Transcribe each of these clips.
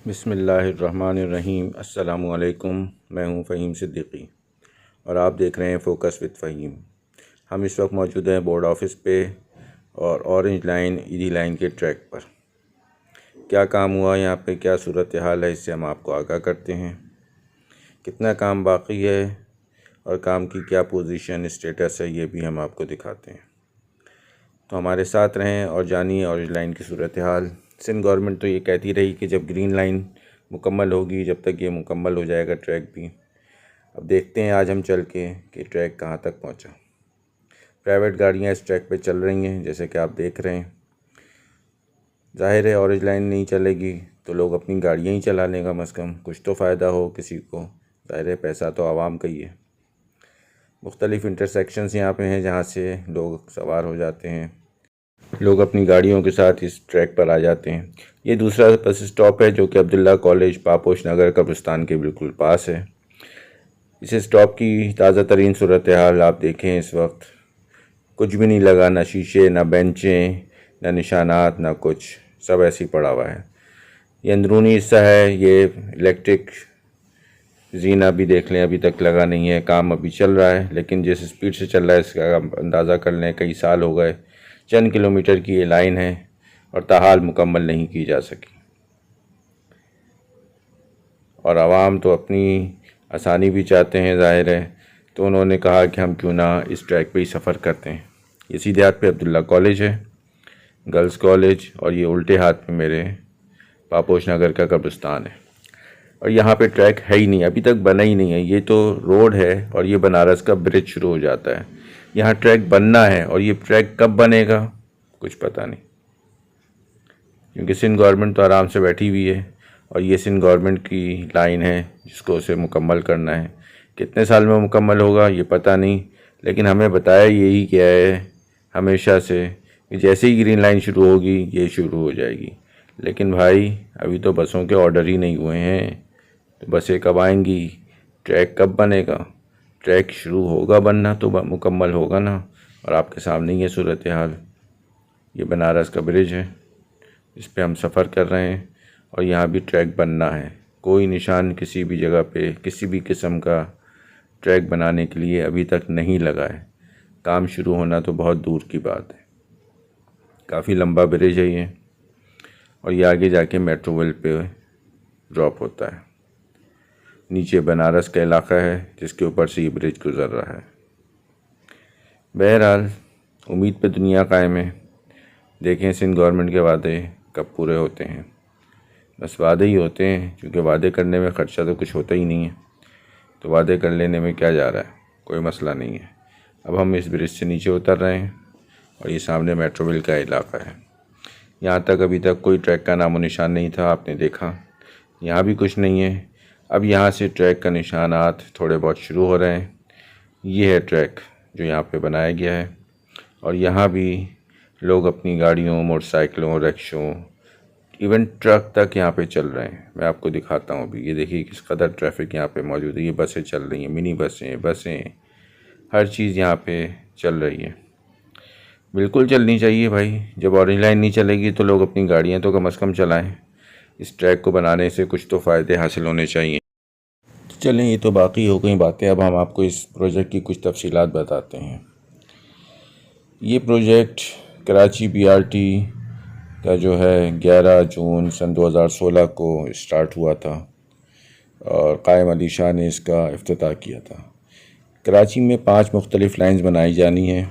बिस्मिल्लाहिर्रहमानिर्रहीम। अस्सलामुअलैकुम। मैं हूं फ़हीम सिद्दीकी और आप देख रहे हैं फ़ोकस विद फ़हीम। हम इस वक्त मौजूद हैं बोर्ड ऑफिस पे और ऑरेंज लाइन ईदी लाइन के ट्रैक पर। क्या काम हुआ यहाँ पे, क्या सूरत हाल है, इससे हम आपको आगाह करते हैं। कितना काम बाकी है और काम की क्या पोजीशन स्टेटस है, ये भी हम आपको दिखाते हैं। तो हमारे साथ रहें और जानिए ऑरेंज लाइन की सूरत हाल। सिंध गवर्नमेंट तो ये कहती रही कि जब ग्रीन लाइन मुकम्मल होगी, जब तक ये मुकम्मल हो जाएगा ट्रैक भी। अब देखते हैं आज हम चल के कि ट्रैक कहाँ तक पहुँचा। प्राइवेट गाड़ियाँ इस ट्रैक पे चल रही हैं, जैसे कि आप देख रहे हैं। जाहिर है ऑरेंज लाइन नहीं चलेगी तो लोग अपनी गाड़ियाँ ही चला लें, कम से कम कुछ तो फ़ायदा हो किसी को। जाहिर है पैसा तो आवाम का ही है। मुख्तलिफ़ इंटरसेक्शंस यहाँ पे हैं जहाँ से लोग सवार हो जाते हैं, लोग अपनी गाड़ियों के साथ इस ट्रैक पर आ जाते हैं। ये दूसरा बस स्टॉप है जो कि अब्दुल्ला कॉलेज पापोश नगर कब्रिस्तान के बिल्कुल पास है। इस स्टॉप की ताज़ा तरीन सूरत हाल आप देखें। इस वक्त कुछ भी नहीं लगा, ना शीशे, ना बेंचें, ना निशानात, ना कुछ, सब ऐसे ही पड़ा हुआ है। ये अंदरूनी हिस्सा है। ये इलेक्ट्रिक जीना भी देख लें, अभी तक लगा नहीं है। काम अभी चल रहा है, लेकिन जिस स्पीड से चल रहा है इसका अंदाज़ा कर लें कई साल हो गए। चंद किलोमीटर की ये लाइन है और ताहाल मुकम्मल नहीं की जा सकी। और आवाम तो अपनी आसानी भी चाहते हैं, ज़ाहिर है, तो उन्होंने कहा कि हम क्यों ना इस ट्रैक पे ही सफ़र करते हैं। ये सीधे हाथ पे अब्दुल्ला कॉलेज है, गर्ल्स कॉलेज, और ये उल्टे हाथ पे मेरे पापोश नगर का कब्रिस्तान है। और यहाँ पे ट्रैक है ही नहीं, अभी तक बना ही नहीं है। ये तो रोड है और ये बनारस का ब्रिज शुरू हो जाता है। यहाँ ट्रैक बनना है और ये ट्रैक कब बनेगा कुछ पता नहीं, क्योंकि सिंध गवर्नमेंट तो आराम से बैठी हुई है और ये सिंध गवर्नमेंट की लाइन है जिसको उसे मुकम्मल करना है। कितने साल में मुकम्मल होगा ये पता नहीं, लेकिन हमें बताया यही क्या है हमेशा से कि जैसे ही ग्रीन लाइन शुरू होगी ये शुरू हो जाएगी। लेकिन भाई अभी तो बसों के ऑर्डर ही नहीं हुए हैं, तो बसें कब आएंगी, ट्रैक कब बनेगा। ट्रैक शुरू होगा बनना तो मुकम्मल होगा ना। और आपके सामने ही है सूरत हाल। ये बनारस का ब्रिज है, इस पे हम सफ़र कर रहे हैं और यहाँ भी ट्रैक बनना है। कोई निशान किसी भी जगह पे किसी भी किस्म का ट्रैक बनाने के लिए अभी तक नहीं लगा है। काम शुरू होना तो बहुत दूर की बात है। काफ़ी लंबा ब्रिज है ये, और ये आगे जाके मेट्रो वेल पे ड्रॉप होता है। नीचे बनारस का इलाका है जिसके ऊपर से ये ब्रिज गुज़र रहा है। बहरहाल उम्मीद पे दुनिया कायम है। देखें सिंध गवर्नमेंट के वादे कब पूरे होते हैं। बस वादे ही होते हैं, क्योंकि वादे करने में ख़र्चा तो कुछ होता ही नहीं है, तो वादे कर लेने में क्या जा रहा है, कोई मसला नहीं है। अब हम इस ब्रिज से नीचे उतर रहे हैं और ये सामने मेट्रोविल का इलाका है। यहाँ तक अभी तक कोई ट्रैक का नामो निशान नहीं था, आपने देखा। यहाँ भी कुछ नहीं है। अब यहाँ से ट्रैक का निशानात थोड़े बहुत शुरू हो रहे हैं। ये है ट्रैक जो यहाँ पे बनाया गया है, और यहाँ भी लोग अपनी गाड़ियों, मोटरसाइकिलों, रिक्शों, इवन ट्रक तक यहाँ पे चल रहे हैं। मैं आपको दिखाता हूँ अभी। ये देखिए किस कदर ट्रैफिक यहाँ पे मौजूद है। ये बसें चल रही हैं, मिनी बसें, हर चीज़ यहाँ पे चल रही है। बिल्कुल चलनी चाहिए भाई। जब ऑरेंज लाइन नहीं चलेगी तो लोग अपनी गाड़ियाँ तो कम से कम चलाएं। इस ट्रैक को बनाने से कुछ तो फ़ायदे हासिल होने चाहिए। तो चलें, ये तो बाकी हो गई बातें। अब हम आपको इस प्रोजेक्ट की कुछ तफसीलात बताते हैं। ये प्रोजेक्ट कराची BRT का जो है 11 जून सन 2016 को स्टार्ट हुआ था और कायम अली शाह ने इसका इफ्तिताह किया था। कराची में 5 मुख्तलिफ़ लाइन्स बनाई जानी हैं।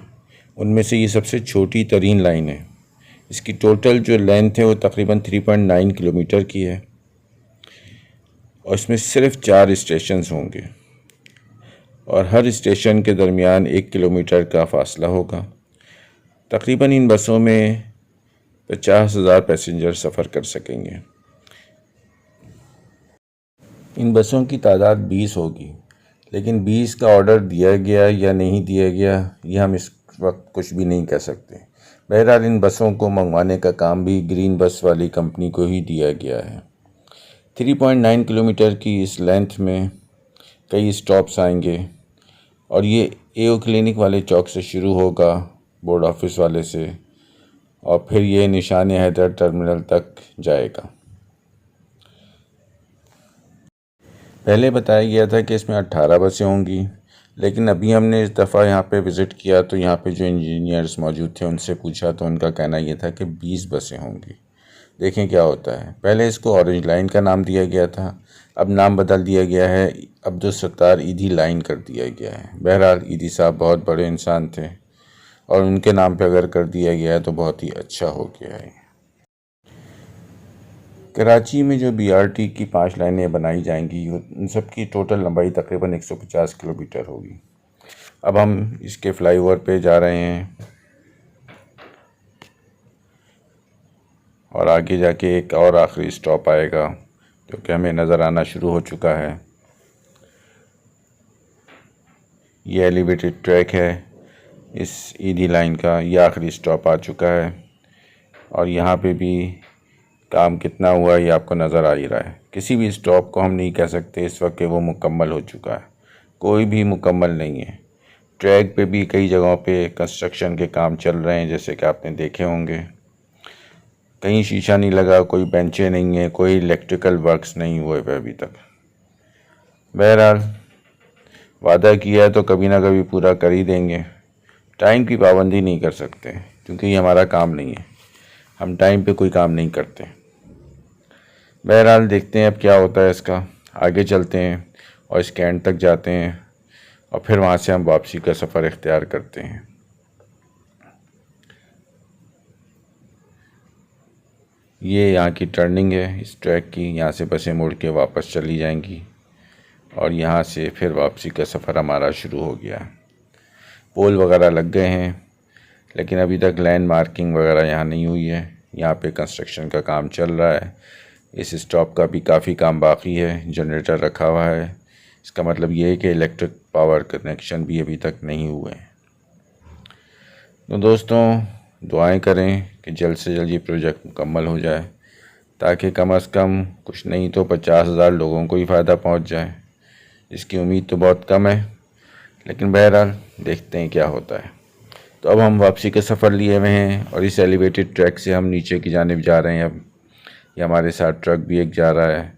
उनमें से ये सबसे छोटी तरीन लाइन है। इसकी टोटल जो लेंथ है वो तकरीबन 3.9 किलोमीटर की है और इसमें सिर्फ 4 स्टेशन होंगे और हर स्टेशन के दरमियान 1 किलोमीटर का फ़ासला होगा। तकरीबन इन बसों में 50,000 पैसेंजर सफ़र कर सकेंगे। इन बसों की तादाद 20 होगी, लेकिन 20 का ऑर्डर दिया गया या नहीं दिया गया ये हम इस वक्त कुछ भी नहीं कह सकते। बहरहाल इन बसों को मंगवाने का काम भी ग्रीन बस वाली कंपनी को ही दिया गया है। 3.9 किलोमीटर की इस लेंथ में कई स्टॉप्स आएंगे और ये एओ क्लिनिक वाले चौक से शुरू होगा, बोर्ड ऑफिस वाले से, और फिर ये निशान हैदर टर्मिनल तक जाएगा। पहले बताया गया था कि इसमें 18 बसें होंगी, लेकिन अभी हमने इस दफ़ा यहाँ पे विज़िट किया तो यहाँ पे जो इंजीनियर्स मौजूद थे उनसे पूछा तो उनका कहना ये था कि 20 बसें होंगी। देखें क्या होता है। पहले इसको ऑरेंज लाइन का नाम दिया गया था, अब नाम बदल दिया गया है, अब्दुल सत्तार ईदी लाइन कर दिया गया है। बहरहाल ईदी साहब बहुत बड़े इंसान थे और उनके नाम पे अगर कर दिया गया है तो बहुत ही अच्छा हो गया है। कराची में जो BRT की 5 लाइनें बनाई जाएंगी उन सब की टोटल लंबाई तकरीबन 150 किलोमीटर होगी। अब हम इसके फ्लाईओवर पे जा रहे हैं और आगे जाके एक और आखिरी स्टॉप आएगा जो कि हमें नज़र आना शुरू हो चुका है। ये एलिवेटेड ट्रैक है इस ईदी लाइन का, ये आखिरी स्टॉप आ चुका है और यहाँ पे भी काम कितना हुआ ये आपको नज़र आ ही रहा है। किसी भी स्टॉप को हम नहीं कह सकते इस वक्त कि वो मुकम्मल हो चुका है, कोई भी मुकम्मल नहीं है। ट्रैक पे भी कई जगहों पे कंस्ट्रक्शन के काम चल रहे हैं, जैसे कि आपने देखे होंगे। कहीं शीशा नहीं लगा, कोई बेंचें नहीं है, कोई इलेक्ट्रिकल वर्क्स नहीं हुए अभी तक। बहरहाल वादा किया है तो कभी ना कभी पूरा कर ही देंगे। टाइम की पाबंदी नहीं कर सकते क्योंकि ये हमारा काम नहीं है, हम टाइम पे कोई काम नहीं करते। बहरहाल देखते हैं अब क्या होता है इसका। आगे चलते हैं और इसके एंड तक जाते हैं और फिर वहाँ से हम वापसी का सफ़र इख्तियार करते हैं। ये यहाँ की टर्निंग है इस ट्रैक की, यहाँ से बसें मुड़ के वापस चली जाएंगी और यहाँ से फिर वापसी का सफ़र हमारा शुरू हो गया। पोल वगैरह लग गए हैं लेकिन अभी तक लैंड मार्किंग वगैरह यहाँ नहीं हुई है। यहाँ पे कंस्ट्रक्शन का काम चल रहा है। इस स्टॉप का भी काफ़ी काम बाकी है, जनरेटर रखा हुआ है। इसका मतलब ये है कि इलेक्ट्रिक पावर कनेक्शन भी अभी तक नहीं हुए हैं। तो दोस्तों दुआएं करें कि जल्द से जल्द ये प्रोजेक्ट मुकम्मल हो जाए ताकि कम से कम कुछ नहीं तो 50,000 लोगों को ही फ़ायदा पहुंच जाए। इसकी उम्मीद तो बहुत कम है, लेकिन बहरहाल देखते हैं क्या होता है। तो अब हम वापसी के सफ़र लिए हुए हैं और इस एलिवेटेड ट्रैक से हम नीचे की जानिब जा रहे हैं। अब ये हमारे साथ ट्रक भी एक जा रहा है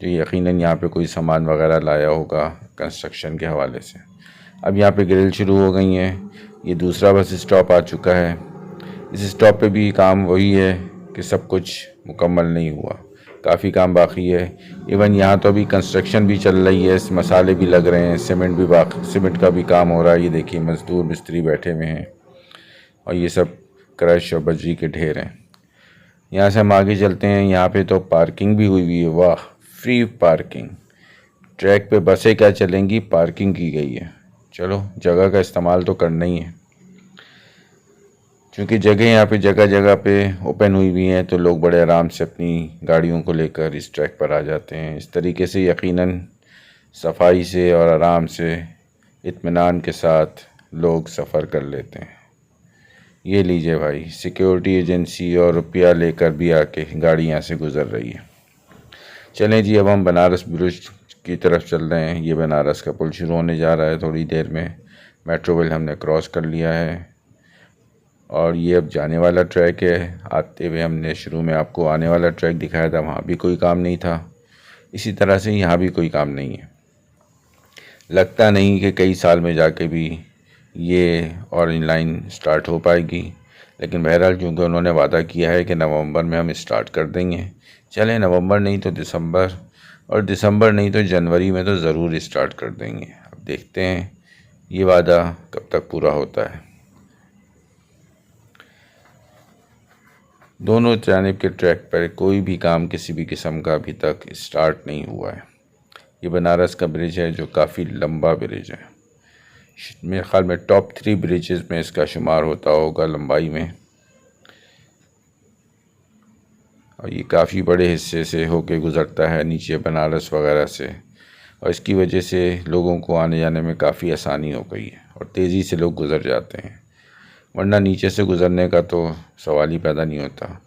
जो यकीनन यहाँ पे कोई सामान वगैरह लाया होगा कंस्ट्रक्शन के हवाले से। अब यहाँ पे ग्रिल शुरू हो गई हैं। ये दूसरा बस स्टॉप आ चुका है। इस स्टॉप पे भी काम वही है कि सब कुछ मुकम्मल नहीं हुआ, काफ़ी काम बाकी है। इवन यहाँ तो अभी कंस्ट्रक्शन भी चल रही है, मसाले भी लग रहे हैं, सीमेंट का भी काम हो रहा है। ये देखिए मज़दूर मिस्त्री बैठे हुए हैं और ये सब क्रश और बजरी के ढेर हैं। यहाँ से हम आगे चलते हैं। यहाँ पे तो पार्किंग भी हुई है, वाह, फ्री पार्किंग। ट्रैक पे बसें क्या चलेंगी, पार्किंग की गई है। चलो जगह का इस्तेमाल तो करना ही है, क्योंकि जगह यहाँ पे जगह जगह पे ओपन हुई हुई हैं तो लोग बड़े आराम से अपनी गाड़ियों को लेकर इस ट्रैक पर आ जाते हैं। इस तरीके से यकीनन सफाई से और आराम से इत्मीनान के साथ लोग सफ़र कर लेते हैं। ये लीजिए भाई, सिक्योरिटी एजेंसी और रुपया लेकर भी आके गाड़ी यहाँ से गुज़र रही है। चलें जी, अब हम बनारस ब्रिज की तरफ चल रहे हैं। ये बनारस का पुल शुरू होने जा रहा है थोड़ी देर में। मेट्रो रेल हमने क्रॉस कर लिया है और ये अब जाने वाला ट्रैक है। आते हुए हमने शुरू में आपको आने वाला ट्रैक दिखाया था, वहाँ भी कोई काम नहीं था। इसी तरह से यहाँ भी कोई काम नहीं है। लगता नहीं कि कई साल में जाके भी ये ऑरेंज लाइन स्टार्ट हो पाएगी, लेकिन बहरहाल क्योंकि उन्होंने वादा किया है कि नवंबर में हम स्टार्ट कर देंगे। चलें, नवंबर नहीं तो दिसंबर, और दिसंबर नहीं तो जनवरी में तो ज़रूर स्टार्ट कर देंगे। अब देखते हैं ये वादा कब तक पूरा होता है। दोनों जानिब के ट्रैक पर कोई भी काम किसी भी किस्म का अभी तक स्टार्ट नहीं हुआ है। ये बनारस का ब्रिज है जो काफ़ी लंबा ब्रिज है। मेरे ख्याल में टॉप 3 ब्रिजेज़ में इसका शुमार होता होगा लंबाई में, और ये काफ़ी बड़े हिस्से से होके गुज़रता है नीचे बनारस वगैरह से, और इसकी वजह से लोगों को आने जाने में काफ़ी आसानी हो गई है और तेज़ी से लोग गुज़र जाते हैं। वरना नीचे से गुज़रने का तो सवाल ही पैदा नहीं होता।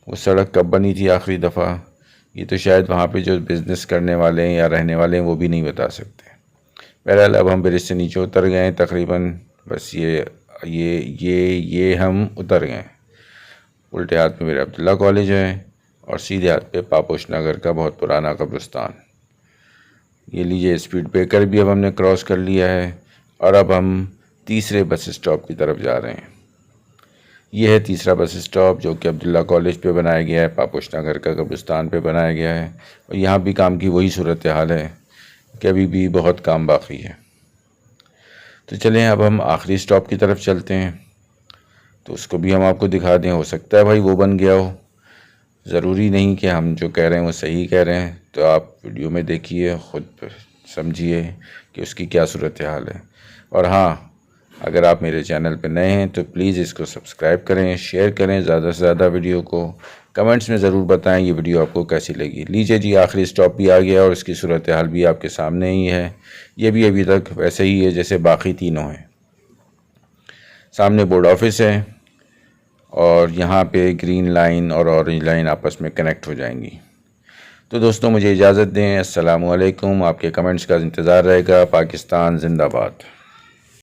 वो सड़क कब बनी थी आखिरी दफ़ा, ये तो शायद वहाँ पे जो बिज़नेस करने वाले हैं या रहने वाले हैं वो भी नहीं बता सकते। बहरहाल अब हम ब्रिज से नीचे उतर गए हैं तकरीबन, बस ये हम उतर गए। उल्टे हाथ में मेरा अब्दुल्ला कॉलेज है और सीधे हाथ पे पापोश नगर का बहुत पुराना कब्रिस्तान। ये लीजिए स्पीड ब्रेकर भी अब हमने क्रॉस कर लिया है और अब हम तीसरे बस स्टॉप की तरफ जा रहे हैं। ये है तीसरा बस स्टॉप जो कि अब्दुल्ला कॉलेज पे बनाया गया है, पापोश नगर का कब्रिस्तान पे बनाया गया है। और यहाँ भी काम की वही सूरत हाल है कि अभी भी बहुत काम बाकी है। तो चलें अब हम आखिरी स्टॉप की तरफ चलते हैं, तो उसको भी हम आपको दिखा दें। हो सकता है भाई वो बन गया हो, ज़रूरी नहीं कि हम जो कह रहे हैं वो सही कह रहे हैं। तो आप वीडियो में देखिए, ख़ुद समझिए कि उसकी क्या सूरत हाल है। और हाँ, अगर आप मेरे चैनल पर नए हैं तो प्लीज़ इसको सब्सक्राइब करें, शेयर करें ज़्यादा से ज़्यादा वीडियो को। कमेंट्स में ज़रूर बताएं ये वीडियो आपको कैसी लगी। लीजिए जी, आखिरी स्टॉप भी आ गया और इसकी सूरत हाल भी आपके सामने ही है। ये भी अभी तक वैसे ही है जैसे बाकी तीनों हैं। सामने बोर्ड ऑफिस है और यहाँ पे ग्रीन लाइन और ऑरेंज लाइन आपस में कनेक्ट हो जाएंगी। तो दोस्तों मुझे इजाज़त दें। अस्सलामु अलैकुम। आपके कमेंट्स का इंतज़ार रहेगा। पाकिस्तान जिंदाबाद।